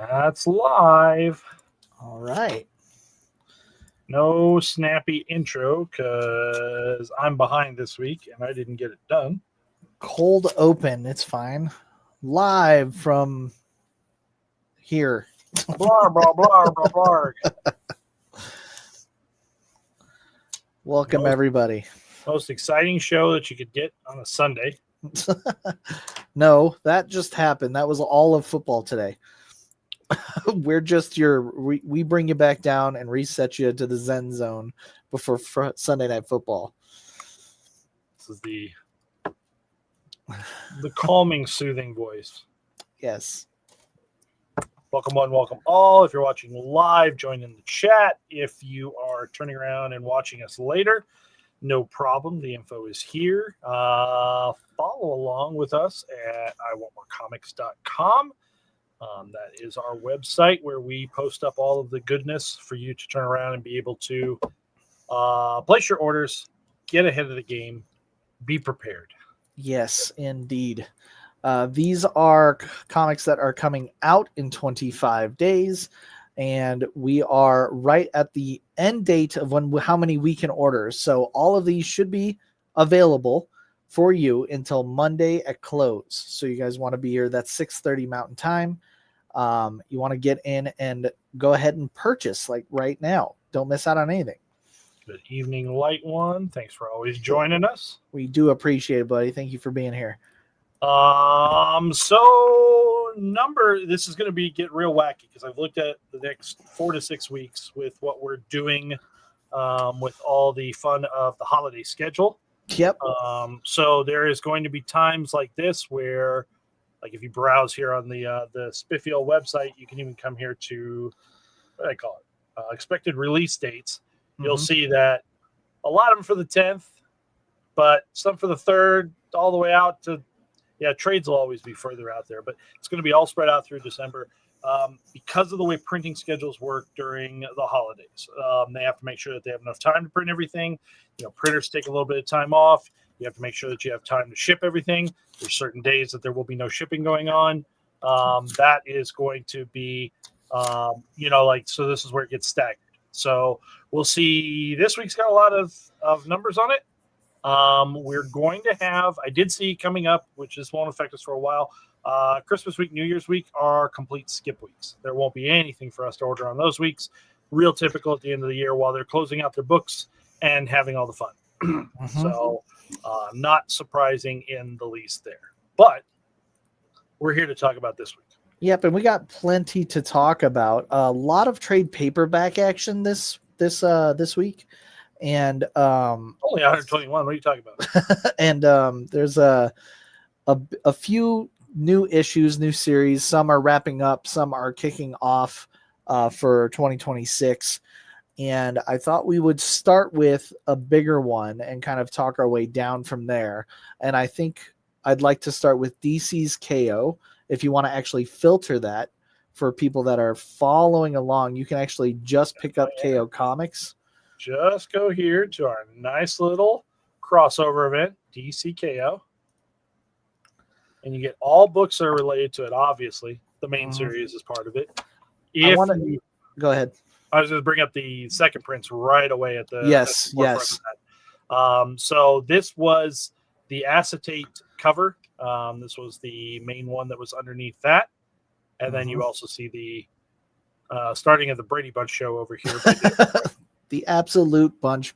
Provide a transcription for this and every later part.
That's live. All right. No snappy intro because I'm behind this week and I didn't get it done. Cold open. It's fine. Live from here. Blah, blah, blah, blah, blah. Welcome, everybody. Most exciting show that you could get on a Sunday. No, that just happened. That was all of football today. We're just we bring you back down and reset you to the Zen zone before Sunday Night Football. This is the calming, soothing voice. Yes. Welcome one, welcome all. If you're watching live, join in the chat. If you are turning around and watching us later, no problem. The info is here. Follow along with us at iwantmorecomics.com. That is our website where we post up all of the goodness for you to turn around and be able to place your orders, get ahead of the game, be prepared. Yes, indeed. These are comics that are coming out in 25 days, and we are right at the end date of how many we can order. So all of these should be available for you until Monday at close. So you guys want to be here. That's 6:30 Mountain Time. You want to get in and go ahead and purchase like right now. Don't miss out on anything. Good evening, Light One. Thanks for always joining us. We do appreciate it, buddy. Thank you for being here. This is going to get real wacky because I've looked at the next 4 to 6 weeks with what we're doing with all the fun of the holiday schedule. Yep. So there is going to be times like this where, like, if you browse here on the Spiffield website, you can even come here to what do I call it? Expected release dates. Mm-hmm. You'll see that a lot of them for the 10th, but some for the 3rd, all the way out to. Yeah, trades will always be further out there, but it's going to be all spread out through December because of the way printing schedules work during the holidays. They have to make sure that they have enough time to print everything. Printers take a little bit of time off. You have to make sure that you have time to ship everything. There's certain days that there will be no shipping going on. That is going to be, so this is where it gets staggered. So we'll see. This week's got a lot of numbers on it. We're going to have, I did see coming up, which this won't affect us for a while, Christmas week, New Year's week are complete skip weeks. There won't be anything for us to order on those weeks. Real typical at the end of the year while they're closing out their books and having all the fun. Mm-hmm. So not surprising in the least there. But we're here to talk about this week. Yep, and we got plenty to talk about. A lot of trade paperback action this week. And only 121. What are you talking about? And there's a few new issues, new series. Some are wrapping up, some are kicking off for 2026. And I thought we would start with a bigger one and kind of talk our way down from there. And I think I'd like to start with DC's KO. If you want to actually filter that for people that are following along, you can actually just pick up KO Comics. Just go here to our nice little crossover event, DCKO. And you get all books that are related to it, obviously. The main series is part of it. Go ahead. I was going to bring up the second prints right away at the yes. So this was the acetate cover. This was the main one that was underneath that. And then you also see the starting of the Brady Bunch show over here. The Absolute Bunch.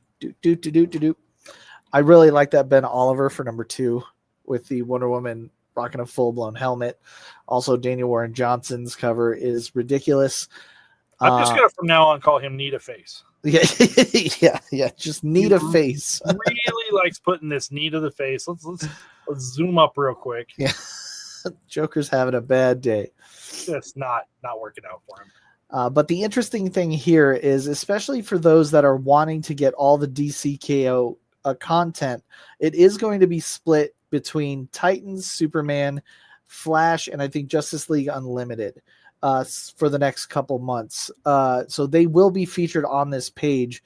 I really like that Ben Oliver for number 2 with the Wonder Woman rocking a full-blown helmet. Also, Daniel Warren Johnson's cover is ridiculous. I'm just going to from now on call him Need a Face. Yeah. Just Need a Face. Really likes putting this Need of the Face. Let's zoom up real quick. Yeah, Joker's having a bad day. Just not working out for him. But the interesting thing here is, especially for those that are wanting to get all the DCKO content, it is going to be split between Titans, Superman, Flash, and I think Justice League Unlimited for the next couple months. So they will be featured on this page.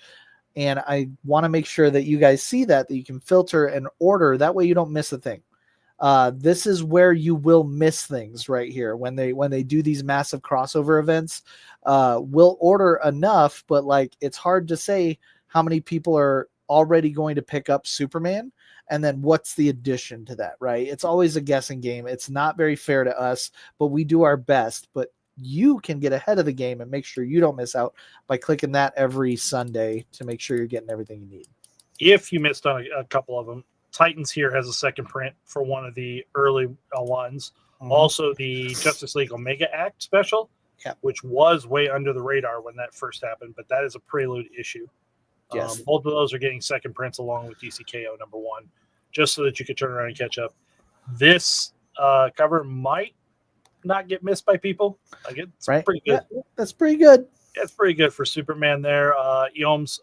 And I want to make sure that you guys see that you can filter and order. That way you don't miss a thing. This is where you will miss things right here when they do these massive crossover events. We'll order enough, but like it's hard to say how many people are already going to pick up Superman, and then what's the addition to that, right? It's always a guessing game. It's not very fair to us, but we do our best. But you can get ahead of the game and make sure you don't miss out by clicking that every Sunday to make sure you're getting everything you need. If you missed on a couple of them, Titans here has a second print for one of the early ones. Mm-hmm. Also, the Justice League Omega Act special, which was way under the radar when that first happened, but that is a prelude issue. Yes. Both of those are getting second prints along with DCKO #1, just so that you could turn around and catch up. This cover might not get missed by people. Like it's pretty good. Yeah, that's pretty good. Yeah, it's pretty good for Superman there. Eom's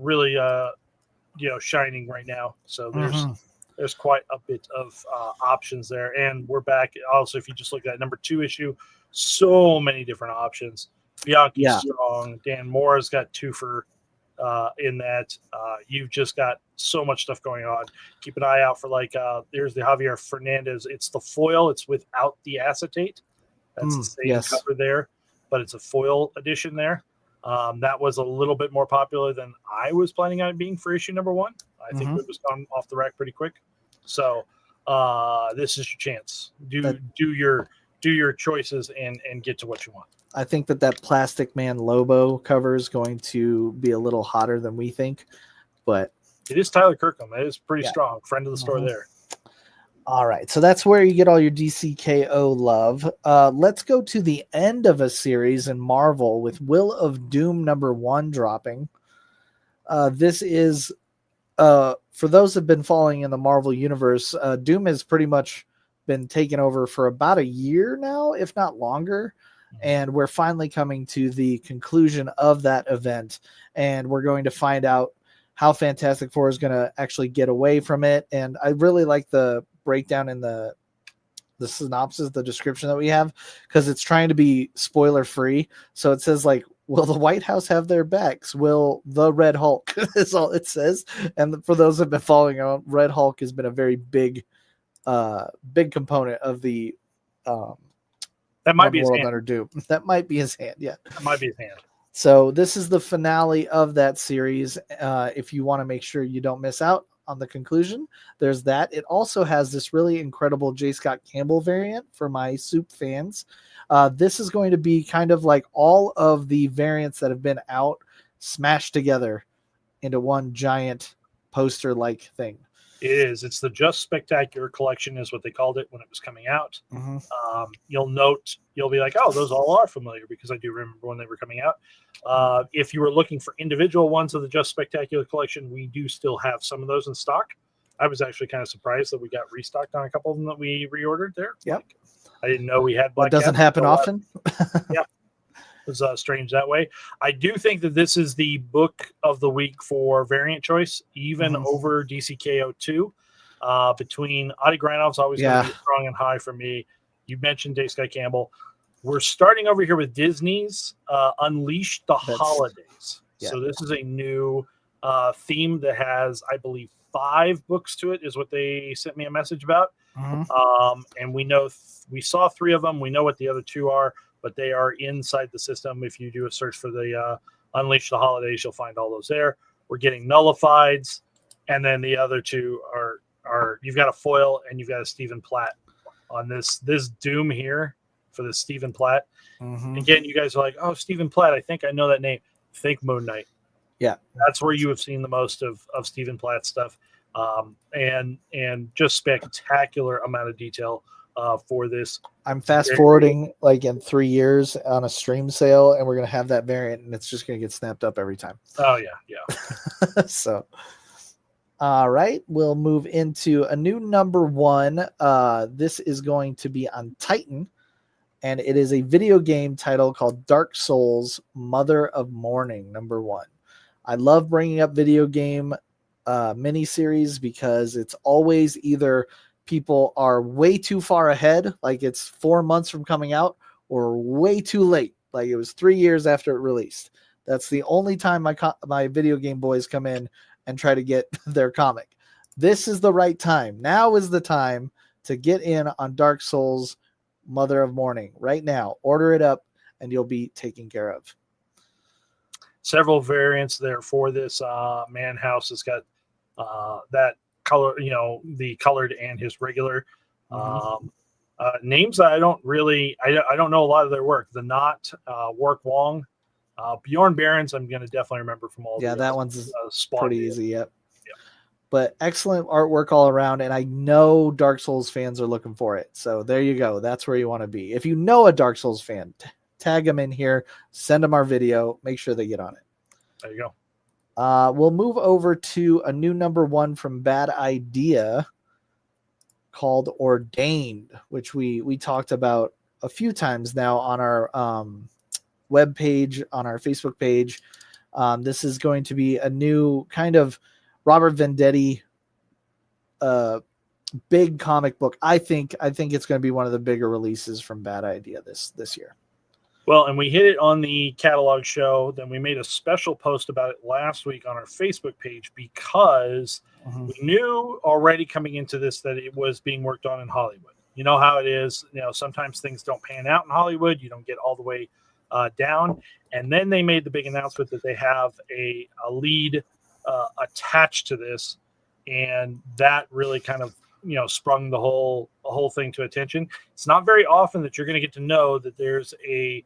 really shining right now. So there's quite a bit of options there. And we're back. Also, if you just look at that #2 issue, so many different options. Bianchi's strong. Dan Mora's got 2 for in that. You've just got so much stuff going on. Keep an eye out for there's the Javier Fernandez. It's the foil. It's without the acetate. That's the same cover there, but it's a foil edition there. That was a little bit more popular than I was planning on it being for issue #1. I think it was gone off the rack pretty quick. So this is your chance. Do your choices and get to what you want. I think that Plastic Man Lobo cover is going to be a little hotter than we think, but it is Tyler Kirkham. It is pretty strong. Friend of the store there. All right, so that's where you get all your DCKO love. Let's go to the end of a series in Marvel with Will of Doom #1 dropping. This is, for those who have been following in the Marvel universe, Doom has pretty much been taken over for about a year now, if not longer. And we're finally coming to the conclusion of that event. And we're going to find out how Fantastic Four is going to actually get away from it. And I really like the breakdown in the synopsis, the description that we have, because it's trying to be spoiler free. So it says will the White House have their backs? Will the Red Hulk is all it says. And for those who have been following on, Red Hulk has been a very big component of the, that might be his hand. Under Doom. That might be his hand. Yeah. That might be his hand. So this is the finale of that series. If you want to make sure you don't miss out on the conclusion, there's that. It also has this really incredible J. Scott Campbell variant for my Soup fans. This is going to be kind of like all of the variants that have been out smashed together into one giant poster-like thing. It is. It's the Just Spectacular collection is what they called it when it was coming out. You'll be like, oh, those all are familiar because I do remember when they were coming out. If you were looking for individual ones of the Just Spectacular collection, we do still have some of those in stock. I was actually kind of surprised that we got restocked on a couple of them that we reordered there. Yep. I didn't know we had Black Cat. It doesn't happen often. Yeah. It was strange that way. I do think that this is the book of the week for variant choice, even over DCKO 2. Between Adi Granov's always going to be strong and high for me. You mentioned J. Scott Campbell. We're starting over here with Disney's Unleash the Holidays. Yeah. So this is a new theme that has, I believe, 5 books to it is what they sent me a message about. And we know we saw 3 of them. We know what the other 2 are, but they are inside the system. If you do a search for the Unleash the Holidays, you'll find all those there. We're getting Nullifieds, and then the other 2 are you've got a foil and you've got a Stephen Platt on this Doom here for the Stephen Platt. Again, you guys are like, oh, Stephen Platt, I think I know that name. Think Moon Knight. Yeah, that's where you have seen the most of Stephen Platt stuff, and just spectacular amount of detail for this. I'm fast forwarding in 3 years on a stream sale, and we're gonna have that variant, and it's just gonna get snapped up every time. Oh yeah. So, all right, we'll move into a new #1. This is going to be on Titan, and it is a video game title called Dark Souls: Mother of Mourning #1. I love bringing up video game miniseries because it's always either people are way too far ahead, like it's 4 months from coming out, or way too late, like it was 3 years after it released. That's the only time my video game boys come in and try to get their comic. this is the right time. Now is the time to get in on Dark Souls Mother of Mourning right now. Order it up and you'll be taken care of. Several variants there for this. Man House has got that color, the colored and his regular. Names that I don't really, I don't know a lot of their work. The Knot, Work Wong, Bjorn Barons, I'm going to definitely remember from all. Yeah, that one's pretty easy. Yep. Yeah. But excellent artwork all around, and I know Dark Souls fans are looking for it. So there you go. That's where you want to be. If you know a Dark Souls fan, tag them in here, send them our video, make sure they get on it. There you go. We'll move over to a new number 1 from Bad Idea called Ordained, which we talked about a few times now on our web page, on our Facebook page. This is going to be a new kind of Robert Venditti big comic book. I think it's going to be one of the bigger releases from Bad Idea this year. Well, and we hit it on the catalog show. Then we made a special post about it last week on our Facebook page because we knew already coming into this that it was being worked on in Hollywood. You know how it is. Sometimes things don't pan out in Hollywood. You don't get all the way down. And then they made the big announcement that they have a lead attached to this, and that really kind of sprung the whole thing to attention. It's not very often that you're going to get to know that there's a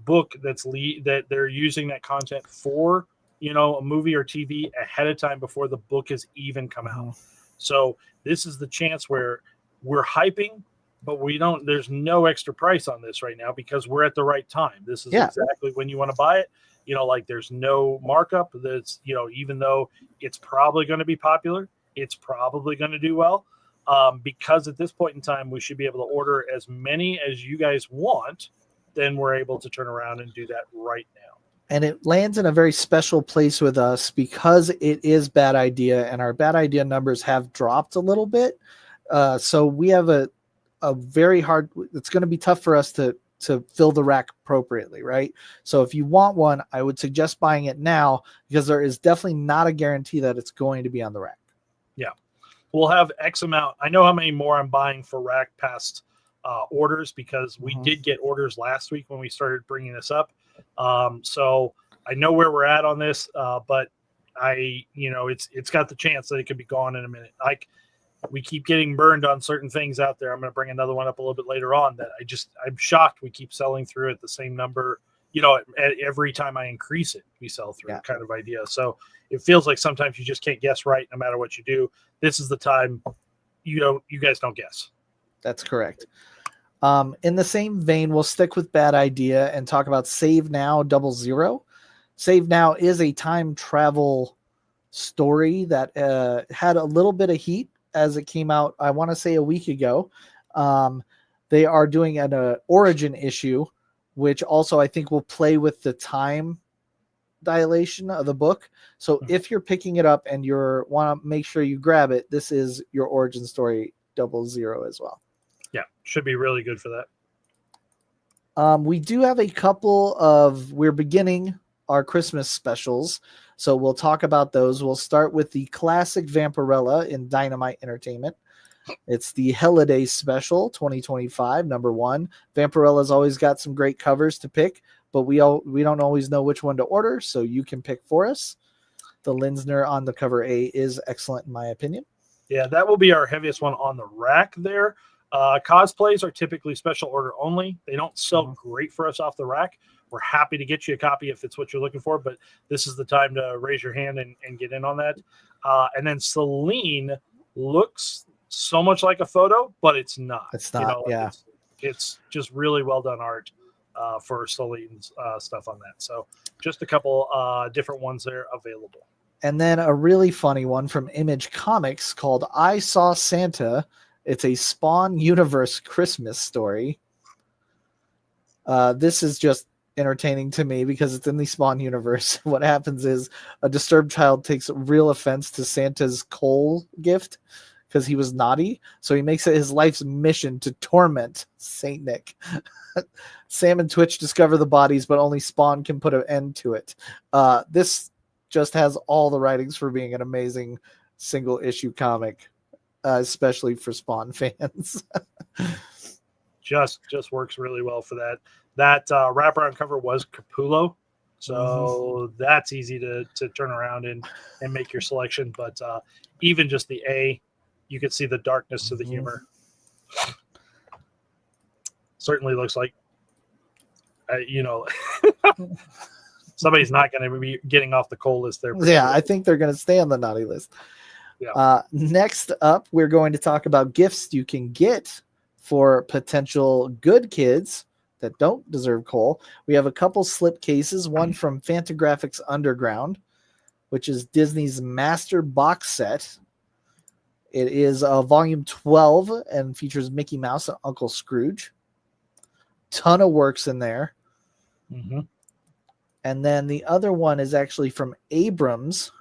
book that they're using that content for a movie or TV ahead of time before the book has even come out. So this is the chance where we're hyping, but there's no extra price on this right now because we're at the right time. This is exactly when you want to buy it. There's no markup. That's, even though it's probably going to be popular, it's probably going to do well. Because at this point in time, we should be able to order as many as you guys want. Then we're able to turn around and do that right now. And it lands in a very special place with us because it is Bad Idea, and our Bad Idea numbers have dropped a little bit. So we have a very hard. It's going to be tough for us to fill the rack appropriately, right? So if you want one, I would suggest buying it now because there is definitely not a guarantee that it's going to be on the rack. Yeah. We'll have X amount. I know how many more I'm buying for rack past orders because we did get orders last week when we started bringing this up. So I know where we're at on this, but it's got the chance that it could be gone in a minute. We keep getting burned on certain things out there. I'm going to bring another one up a little bit later on that I'm shocked we keep selling through at the same number. Every time I increase it, we sell through kind of idea. So it feels like sometimes you just can't guess right no matter what you do. This is the time you guys don't guess. That's correct. In the same vein, we'll stick with Bad Idea and talk about Save Now 00. Save Now is a time travel story that had a little bit of heat as it came out, I want to say a week ago. They are doing an origin issue, which also I think will play with the time dilation of the book. So if you're picking it up and you want to make sure you grab it, this is your origin story 00 as well. Yeah, should be really good for that. We do have a couple we're beginning our Christmas specials, so we'll talk about those. We'll start with the classic Vampirella in Dynamite Entertainment. It's the Holiday Special 2025, number 1. Vampirella's always got some great covers to pick, but we don't always know which one to order, so you can pick for us. The Linsner on the cover A is excellent in my opinion. Yeah, that will be our heaviest one on the rack there. Cosplays are typically special order only. They don't sell great for us off the rack. We're happy to get you a copy if it's what you're looking for, but this is the time to raise your hand and get in on that. And then Celine looks so much like a photo, but it's not. It's not, It's just really well done art for Celine's stuff on that. So just a couple different ones there available. And then a really funny one from Image Comics called I Saw Santa. It's a Spawn Universe Christmas story. This is just entertaining to me because it's in the Spawn universe. What happens is a disturbed child takes real offense to Santa's coal gift because he was naughty. So he makes it his life's mission to torment Saint Nick. Sam and Twitch discover the bodies, but only Spawn can put an end to it. This just has all the writings for being an amazing single issue comic, especially for Spawn fans. Just works really well for that. That wraparound cover was Capullo, so that's easy to turn around and make your selection. But even just the A, you could see the darkness to the humor. Certainly looks like, somebody's not going to be getting off the coal list there. Yeah, I think they're going to stay on the naughty list. Yeah. Next up, we're going to talk about gifts you can get for potential good kids that don't deserve coal. We have a couple slip cases, one from Fantagraphics Underground, which is Disney's master box set. It is volume 12 and features Mickey Mouse and Uncle Scrooge. Ton of works in there. Mm-hmm. And then the other one is actually from Abrams,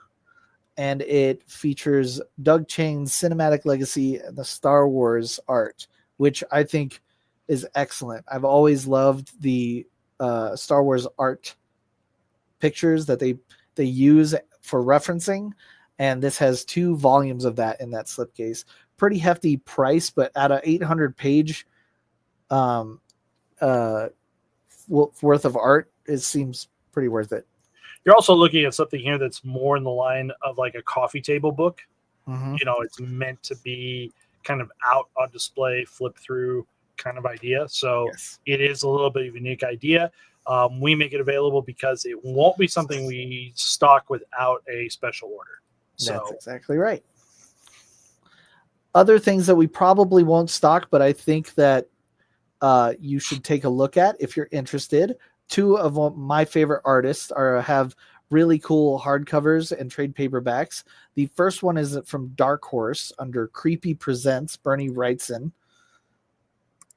and it features Doug Chiang's Cinematic Legacy and the Star Wars art, which I think is excellent. I've always loved the Star Wars art pictures that they use for referencing, and this has 2 volumes of that in that slipcase. Pretty hefty price, but at a 800-page worth of art, it seems pretty worth it. You're also looking at something here that's more in the line of like a coffee table book. Mm-hmm. It's meant to be kind of out on display, flip through kind of idea. So yes, it is a little bit of a unique idea. We make it available because it won't be something we stock without a special order. So that's exactly right. Other things that we probably won't stock, but I think that you should take a look at if you're interested. 2 of my favorite artists have really cool hardcovers and trade paperbacks. The first one is from Dark Horse under Creepy Presents. Bernie Wrightson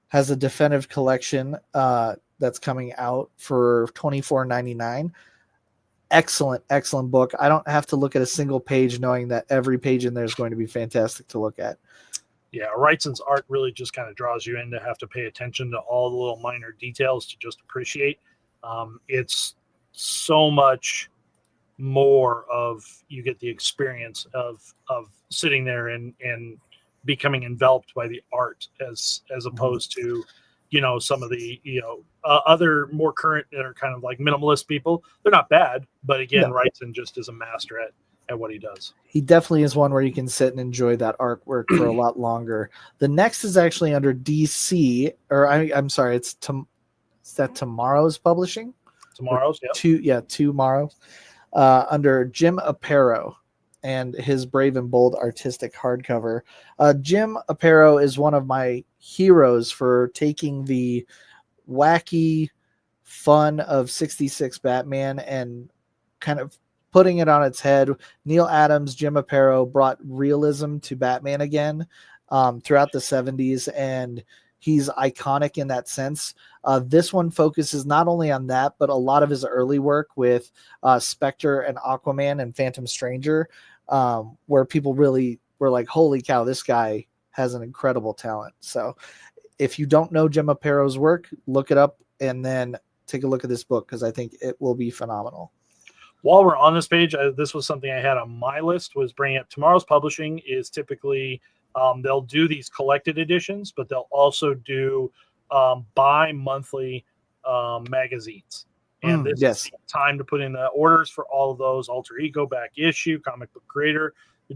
has a definitive collection that's coming out for $24.99. Excellent book. I don't have to look at a single page knowing that every page in there is going to be fantastic to look at. Yeah, Wrightson's art really just kind of draws you in to have to pay attention to all the little minor details to just appreciate. It's so much more of, you get the experience of sitting there and becoming enveloped by the art as opposed to some of the other more current or kind of like minimalist people. They're not bad, but again, Wrightson just is a master at what he does. He definitely is one where you can sit and enjoy that artwork for a lot longer. The next is actually under DC, or I'm sorry, is that Tomorrow's Publishing? Tomorrow's, yeah. Tomorrow's. Under Jim Aparo and his Brave and Bold artistic hardcover. Jim Aparo is one of my heroes for taking the wacky fun of 66 Batman and kind of putting it on its head. Neil Adams, Jim Aparo brought realism to Batman again throughout the 70s, and he's iconic in that sense. This one focuses not only on that, but a lot of his early work with Spectre and Aquaman and Phantom Stranger, where people really were like, holy cow, this guy has an incredible talent. So if you don't know Jim Aparo's work, look it up and then take a look at this book, because I think it will be phenomenal. While we're on this page, this was something I had on my list, was bringing up Tomorrow's Publishing is typically they'll do these collected editions, but they'll also do bi-monthly magazines. And this is time to put in the orders for all of those: Alter Ego, Back Issue, Comic Book Creator, the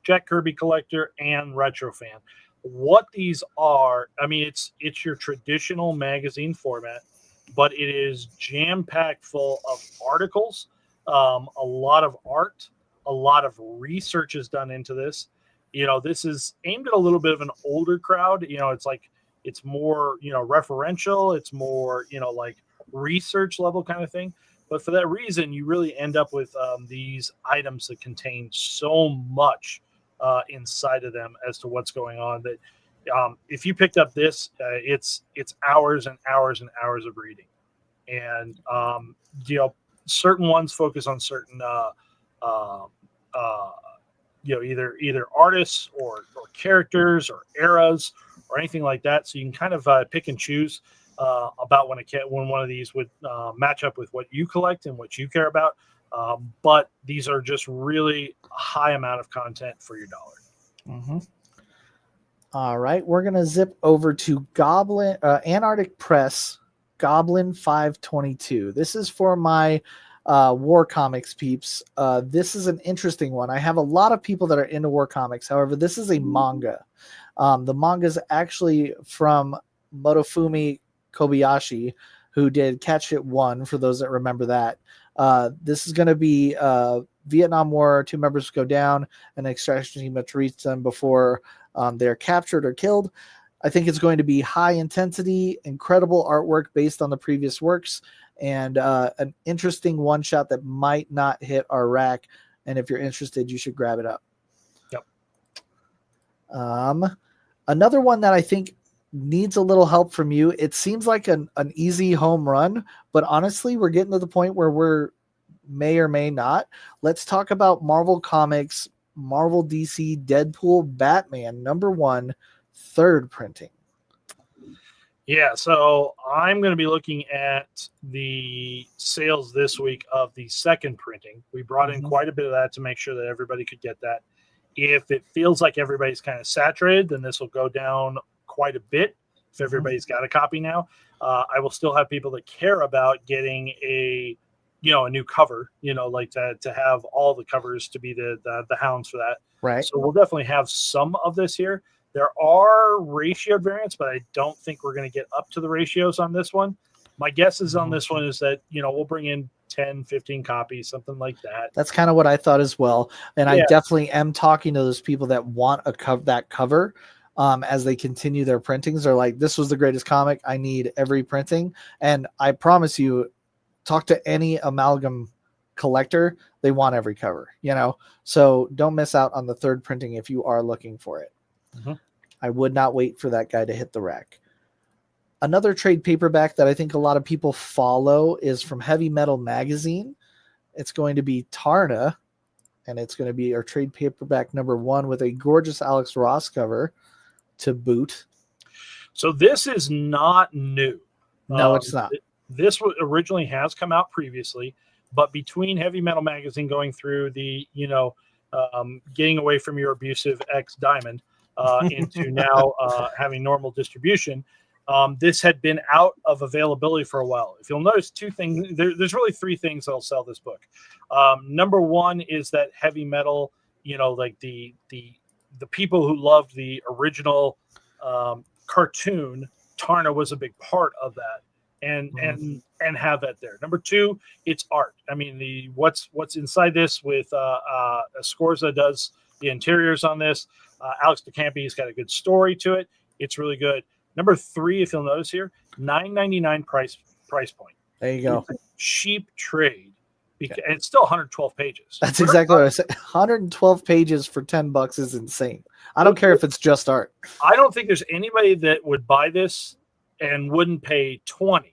Jack Kirby Collector, and Retro Fan. What these are, I mean, it's your traditional magazine format, but it is jam-packed full of articles, a lot of art, a lot of research is done into this. This is aimed at a little bit of an older crowd. It's more, referential. It's more, like research level kind of thing. But for that reason, you really end up with these items that contain so much inside of them as to what's going on, that if you picked up this, it's hours and hours and hours of reading. And, certain ones focus on certain, either artists or characters or eras or anything like that. So you can kind of pick and choose about when one of these would match up with what you collect and what you care about. But these are just really high amount of content for your dollar. Mm-hmm. All right, we're gonna zip over to Antarctic Press Goblin 522. This is for my war comics peeps. This is an interesting one. I have a lot of people that are into war comics. However, this is a manga. The manga is actually from Motofumi Kobayashi, who did Catch It 1, for those that remember that. This is going to be Vietnam War, 2 members go down, an extraction team must reach them before they're captured or killed. I think it's going to be high intensity, incredible artwork based on the previous works, and an interesting one-shot that might not hit our rack. And if you're interested, you should grab it up. Yep. Another one that I think needs a little help from you. It seems like an easy home run, but honestly, we're getting to the point where we're may or may not. Let's talk about Marvel Comics, Marvel DC, Deadpool, Batman, #1, 3rd printing. Yeah, so I'm going to be looking at the sales this week of the 2nd printing. We brought in quite a bit of that to make sure that everybody could get that. If it feels like everybody's kind of saturated, then this will go down quite a bit. If everybody's got a copy now, I will still have people that care about getting a new cover, like to have all the covers to be the hounds for that. Right. So we'll definitely have some of this here. There are ratioed variants, but I don't think we're going to get up to the ratios on this one. My guess is on this one is that, we'll bring in 10, 15 copies, something like that. That's kind of what I thought as well. And I definitely am talking to those people that want that cover. As they continue their printings, they're like, this was the greatest comic. I need every printing. And I promise you, talk to any amalgam collector, they want every cover, so don't miss out on the 3rd printing if you are looking for it. I would not wait for that guy to hit the rack. Another trade paperback that I think a lot of people follow is from Heavy Metal Magazine. It's going to be Tarna, and it's going to be our trade paperback #1 with a gorgeous Alex Ross cover to boot. So this is not new. No, it's not. This originally has come out previously, but between Heavy Metal Magazine going through the, getting away from your abusive ex-Diamond into now having normal distribution, this had been out of availability for a while. If you'll notice 2 things, there's really 3 things that'll sell this book. #1 is that Heavy Metal, like the people who loved the original cartoon, Tarna was a big part of that. And have that there. #2, it's art. I mean, what's inside this with Scorza does the interiors on this. Alex DeCampi's got a good story to it. It's really good. #3, if you'll notice here, $9.99 price point. There you go. It's a cheap trade. And it's still 112 pages. That's exactly what I said. 112 pages for $10 is insane. I don't care if it's just art. I don't think there's anybody that would buy this and wouldn't pay 20.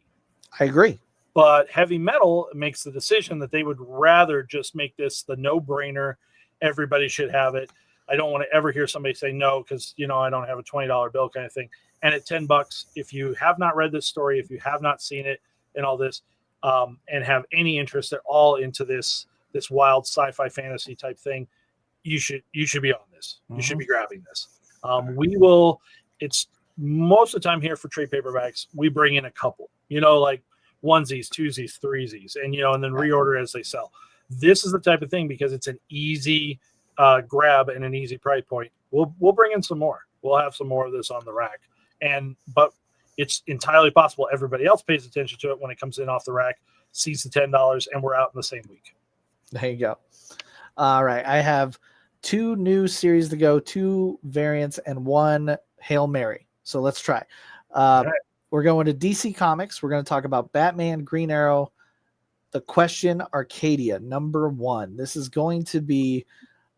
I agree. But Heavy Metal makes the decision that they would rather just make this the no-brainer. Everybody should have it. I don't want to ever hear somebody say no because, I don't have a $20 bill kind of thing. And at $10, if you have not read this story, if you have not seen it and all this, and have any interest at all into this wild sci-fi fantasy type thing, you should be on this. You should be grabbing this. It's most of the time here for trade paperbacks, we bring in a couple, like onesies, twosies, threesies, and then reorder as they sell. This is the type of thing because it's an easy grab and an easy price point. We'll bring in some more. We'll have some more of this on the rack, but it's entirely possible everybody else pays attention to it when it comes in off the rack, sees the $10, and we're out in the same week. There you go. All right, I have 2 new series to go, 2 variants, and 1 Hail Mary. So let's try. Right. We're going to DC Comics. We're going to talk about Batman, Green Arrow, The Question, Arcadia, #1. This is going to be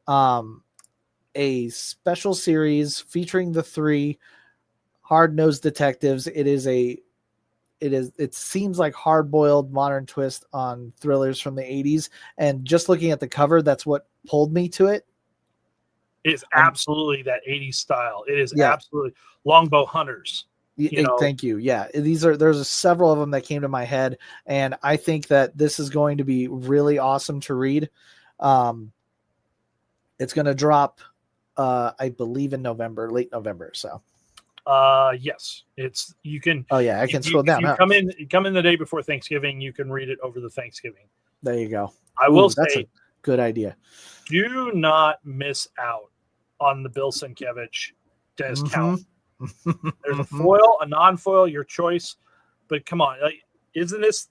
a special series featuring the 3 hard-nosed detectives. It seems like hard-boiled modern twist on thrillers from the 80s. And just looking at the cover, that's what pulled me to it. It is absolutely that 80s style. It is absolutely Longbow Hunters. Thank you. Yeah, there's several of them that came to my head, and I think that this is going to be really awesome to read. It's going to drop, I believe, in November, late November. So, yes, you can. Oh yeah, I can scroll down. You come in the day before Thanksgiving. You can read it over the Thanksgiving. There you go. I will that's say, a good idea. Do not miss out on the Bill Sienkiewicz discount. There's a foil, a non-foil, your choice. But come on, isn't this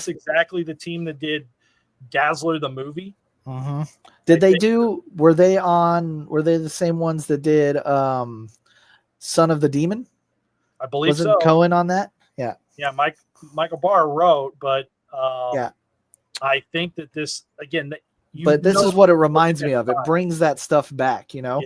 exactly the team that did Dazzler the movie? Mm-hmm. Were they the same ones that did Son of the Demon? I believe Wasn't Cohen on that? Yeah. Yeah, Michael Barr wrote, but yeah. I think that this again. But this is what it reminds me of. It brings that stuff back, Yeah.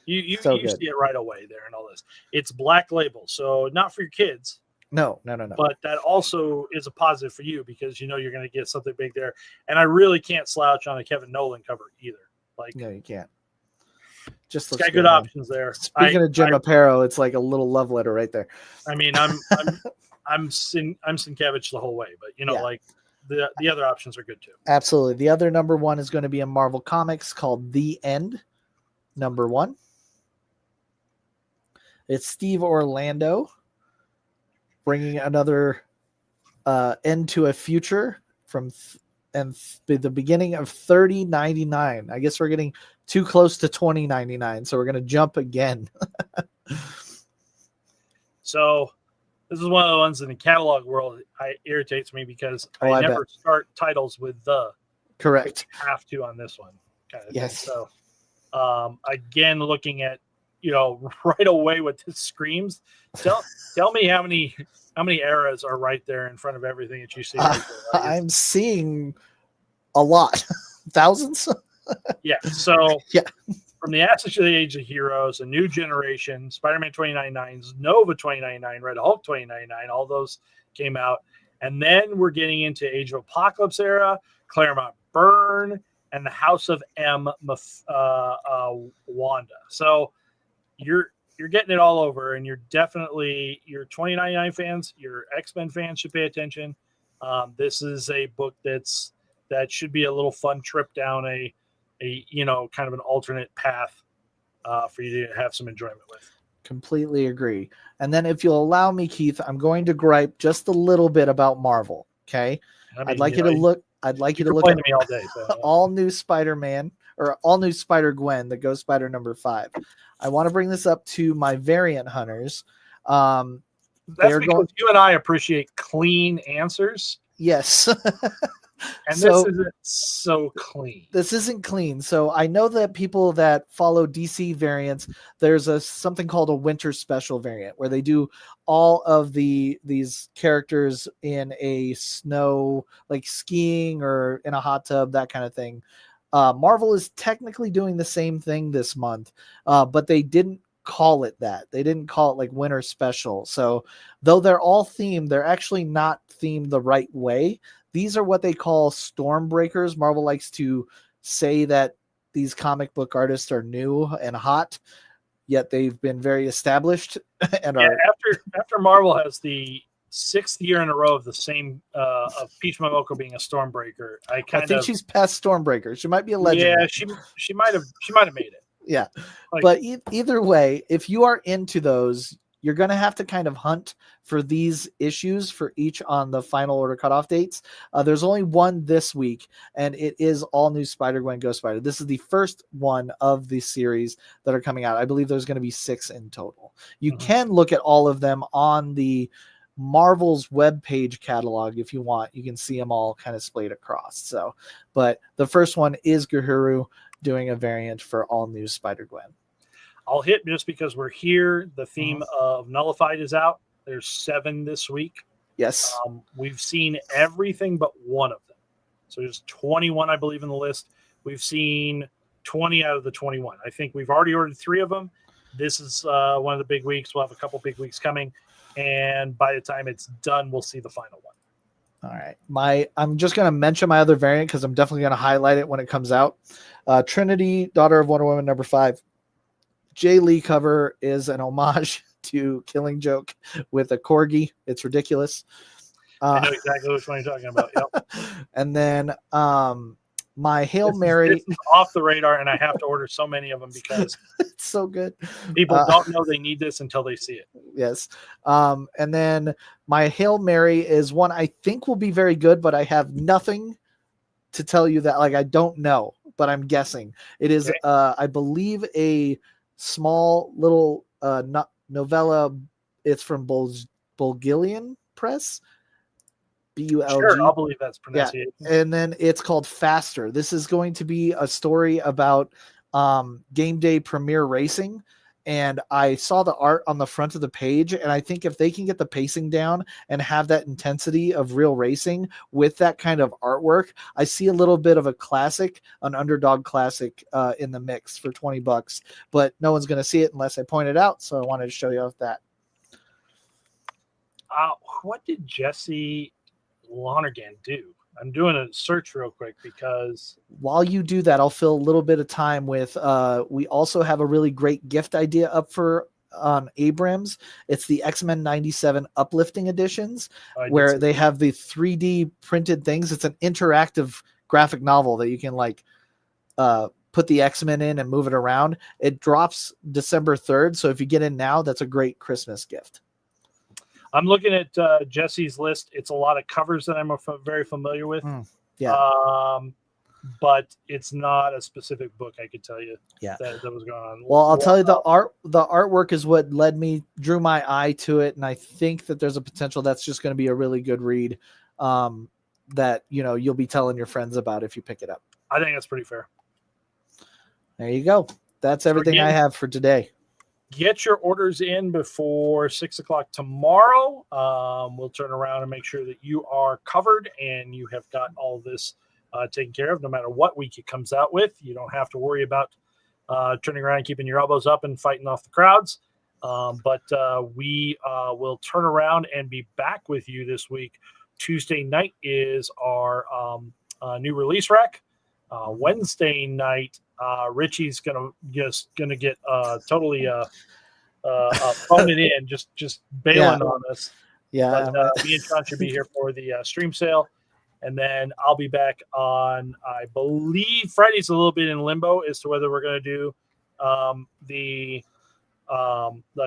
You see it right away there and all this. It's Black Label, so not for your kids. No. But that also is a positive for you because you're going to get something big there. And I really can't slouch on a Kevin Nolan cover either. No, you can't. Just it's got good options there. Speaking of Jim Aparo, it's like a little love letter right there. I mean, I'm Sienkiewicz the whole way, but the other options are good too. Absolutely. The other number one is going to be a Marvel Comics called The End, number 1. It's Steve Orlando bringing another end to a future and the beginning of 3099. I guess we're getting too close to 2099, so we're going to jump again. So this is one of the ones in the catalog world irritates me because I never start titles with the. Correct. You have to on this one. Yes. Thing. So again, looking at right away what this screams. Tell me how many eras are right there in front of everything that you see. Right there. I'm seeing a lot, thousands. Yeah. So yeah. From the Ashes to the Age of Heroes, A New Generation, Spider-Man 2099, Nova 2099, Red Hulk 2099, all those came out. And then we're getting into Age of Apocalypse era, Claremont Byrne, and the House of M, Wanda. So you're getting it all over, and you're definitely your 2099 fans, your X-Men fans should pay attention. This is a book that should be a little fun trip down a kind of an alternate path for you to have some enjoyment with. Completely agree. And then if you'll allow me, Keith, I'm going to gripe just a little bit about Marvel. Okay. I'd like you to look at me all day, so, all new Spider-Man or all new Spider-Gwen, the Ghost Spider number 5. I want to bring this up to my variant hunters. That's because you and I appreciate clean answers. Yes. And this isn't so clean. This isn't clean. So I know that people that follow DC variants, there's something called a winter special variant where they do all of these characters in a snow, like skiing or in a hot tub, that kind of thing. Marvel is technically doing the same thing this month, but they didn't call it that. They didn't call it like winter special. So though they're all themed, they're actually not themed the right way. These are what they call stormbreakers. Marvel likes to say that these comic book artists are new and hot, yet they've been very established. And after Marvel has the 6th year in a row of the same of Peach Momoko being a stormbreaker, I think she's past stormbreaker. She might be a legend. Yeah, she might have made it. Yeah, but either way, if you are into those, you're going to have to kind of hunt for these issues for each on the final order cutoff dates. There's only one this week, and it is all new Spider-Gwen Ghost Spider. This is the first one of the series that are coming out. I believe there's going to be 6 in total. You can look at all of them on the Marvel's webpage catalog if you want. You can see them all kind of splayed across. So, but the first one is Gahuru doing a variant for all new Spider-Gwen. I'll hit just because we're here. The theme of Nullified is out. There's 7 this week. Yes. We've seen everything but one of them. So there's 21, I believe, in the list. We've seen 20 out of the 21. I think we've already ordered 3 of them. This is one of the big weeks. We'll have a couple big weeks coming. And by the time it's done, we'll see the final one. All right. I'm just going to mention my other variant because I'm definitely going to highlight it when it comes out. Trinity, Daughter of Wonder Woman, number 5. Jay Lee cover is an homage to Killing Joke with a corgi. It's ridiculous. I know exactly which one you're talking about. Yep. And then my Hail Mary. This is off the radar, and I have to order so many of them because it's so good. People don't know they need this until they see it. Yes. And then my Hail Mary is one I think will be very good, but I have nothing to tell you that, like, I don't know, but I'm guessing. It is, Okay. I believe, a small little novella. It's from Bulgarian Press. BULG. Sure, I'll believe that's pronunciation. Yeah. And then it's called Faster. This is going to be a story about game day premiere racing. And I saw the art on the front of the page, and I think if they can get the pacing down and have that intensity of real racing with that kind of artwork, I see a little bit of a classic, an underdog classic in the mix for $20, but no one's going to see it unless I point it out. So I wanted to show you off that. What did Jesse Lonergan do? I'm doing a search real quick because while you do that, I'll fill a little bit of time with, we also have a really great gift idea up for on Abrams. It's the X-Men 97 uplifting editions where they have the 3D printed things. It's an interactive graphic novel that you can like put the X-Men in and move it around. It drops December 3rd. So if you get in now, that's a great Christmas gift. I'm looking at Jesse's list. It's a lot of covers that I'm very familiar with. But it's not a specific book, I could tell you. Yeah, that was going on. Well, I'll tell you, the artwork is what drew my eye to it, and I think that there's a potential that's just going to be a really good read. That you'll be telling your friends about if you pick it up. I think that's pretty fair. There you go. That's everything I have for today. Get your orders in before 6 o'clock tomorrow. We'll turn around and make sure that you are covered and you have got all this taken care of. No matter what week it comes out with, you don't have to worry about turning around and keeping your elbows up and fighting off the crowds. But we will turn around and be back with you this week. Tuesday night is our new release rack. Wednesday night, Richie's gonna get totally phoning in, just bailing on us. Yeah, but, me and Sean should be here for the stream sale, and then I'll be back on, I believe, Friday's a little bit in limbo as to whether we're going to do the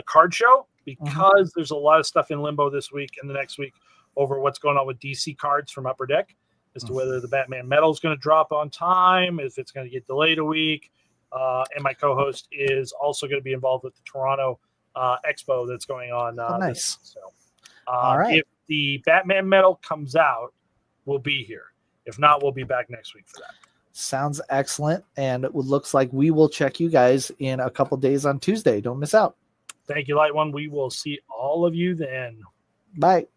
card show because there's a lot of stuff in limbo this week and the next week over what's going on with DC cards from Upper Deck. As to whether the Batman metal is going to drop on time, if it's going to get delayed a week. And my co-host is also going to be involved with the Toronto Expo that's going on. Nice. So, all right. If the Batman metal comes out, we'll be here. If not, we'll be back next week for that. Sounds excellent. And it looks like we will check you guys in a couple days on Tuesday. Don't miss out. Thank you, Light One. We will see all of you then. Bye.